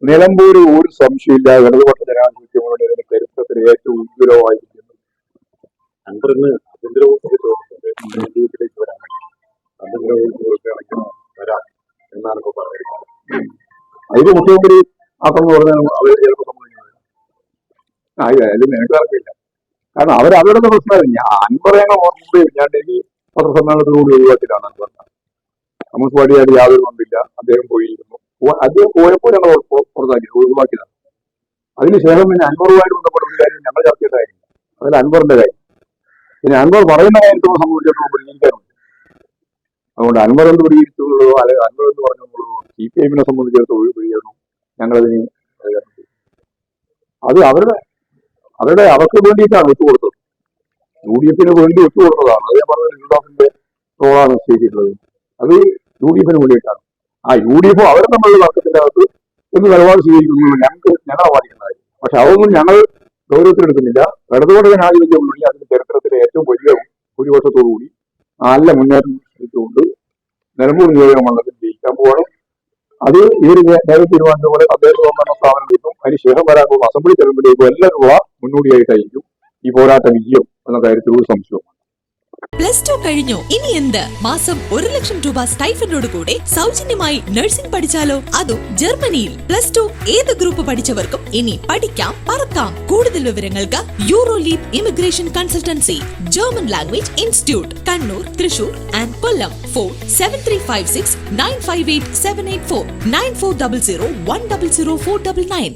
നിലമ്പൂർ ഒരു സംശയമില്ല ഇടതുപക്ഷ ജനാധിപത്യ മുന്നണിയുടെ ചരിത്രത്തിൽ ഏറ്റവും ഉജ്ജ്വലമായിരിക്കുന്നു. അൻവറിന് ആഭ്യന്തര വകുപ്പൊക്കെ ചോദിച്ചിട്ടുണ്ട് ലേക്ക് വരാൻ വേണ്ടി. ആഭ്യന്തര വകുപ്പ് വരാം എന്നാണ് ഇപ്പൊ പറഞ്ഞിരിക്കുന്നത്. അതിന് മുഖ്യമന്ത്രി ആക്കം പറഞ്ഞാൽ അവർ ചിലപ്പോൾ സമ്മതിക്കുന്നത് അതിൽ നിനക്കാർക്കില്ല. കാരണം അവരുടെ പ്രശ്നമായിരുന്നു. ഞാൻ അൻവറേനെ മുമ്പേ ഞാൻ ഡൽഹി പത്രസമ്മേളനത്തിലൂടെ ഒഴിവാക്കിയിട്ടാണ് അൻവർ. നമുക്ക് പാടിയായിട്ട് യാതൊരു ബന്ധമില്ല. അദ്ദേഹം പോയിരുന്നു. അദ്ദേഹം പോയപ്പോൾ ഞങ്ങൾ പുറത്താക്കി ഒഴിവാക്കിയതാണ്. അതിനുശേഷം പിന്നെ അൻവറുമായിട്ട് ബന്ധപ്പെടുന്ന കാര്യം ഞങ്ങൾ ചർച്ച ചെയ്തായിരുന്നു. അതിൽ അൻവറിന്റെ കാര്യം. പിന്നെ അൻവർ പറയുന്ന കാര്യത്തെ സംബന്ധിച്ചിടത്തോളം പരിഹരിക്കാറുണ്ട്. അതുകൊണ്ട് അൻവർ എന്ത് പരിഹരിച്ചുള്ളൂ അല്ലെങ്കിൽ അൻവർ എന്ന് പറഞ്ഞുള്ളൂ CPIഎമ്മിനെ സംബന്ധിച്ചിടത്തോളം ഒരു പരിഹരണം ഞങ്ങളതിന് അത് അവർക്ക് വേണ്ടിയിട്ടാണ് വിട്ടുകൊടുത്തത്. UDFിന് വേണ്ടി വിട്ടുകൊടുത്തതാണ്. അത് ഞാൻ പറഞ്ഞത് യുവദാസിന്റെ റോളാണ് നിശ്ചയിച്ചിട്ടുള്ളത്. അത് UDFിന് വേണ്ടിയിട്ടാണ്. UDF അവരെ തമ്മിലുള്ള തർക്കത്തിന്റെ അകത്ത് എന്ന് നിലപാട് സ്വീകരിക്കുന്നു ഞങ്ങളെ ബാധിക്കുന്നതായിരുന്നു. പക്ഷെ അതൊന്നും ഞങ്ങൾ ഗൗരവത്തിലെടുക്കുന്നില്ല. ഇടതുപക്ഷ ജനാധിപത്യ മുന്നണി അതിന്റെ ചരിത്രത്തിലെ ഏറ്റവും വലിയ ഭൂരിപക്ഷത്തോടുകൂടി നല്ല മുന്നേറ്റം സൃഷ്ടിച്ചുകൊണ്ട് നിലമ്പൂർ നിയോജക മണ്ഡലത്തിൽ ജയിക്കാൻ പോവാണ്. അത് ഇവർ നേരെ തീരുമാനിച്ച പോലെ തദ്ദേശ സ്വയംഭരണ സ്ഥാപനങ്ങളിലേക്കും അതിനുശേഷം വരാൻ പോകുന്ന അസംബ്ലി തെരഞ്ഞെടുപ്പിലേക്കും എല്ലാവരുമുള്ള മുന്നോടിയായിട്ടായിരിക്കും ഈ പോരാട്ട വിജയം എന്ന കാര്യത്തിൽ ഒരു സംശയവും. +2 കഴിഞ്ഞു, ഇനി എന്ത്? മാസം 1 ലക്ഷം രൂപ സ്റ്റൈഫൻഡോട് കൂടെ സൗജന്യമായി നഴ്സിംഗ് പഠിച്ചാലോ? അതും ജർമ്മനിയിൽ. +2 ഏത് ഗ്രൂപ്പ് പഠിച്ചവർക്കും ഇനി പഠിക്കാം, പറക്കാം. കൂടുതൽ വിവരങ്ങൾക്ക് യൂറോലീപ് immigration consultancy, German language institute, Kannur, Thrissur and Kollam. Phone 7356 958 784 9400 100 499.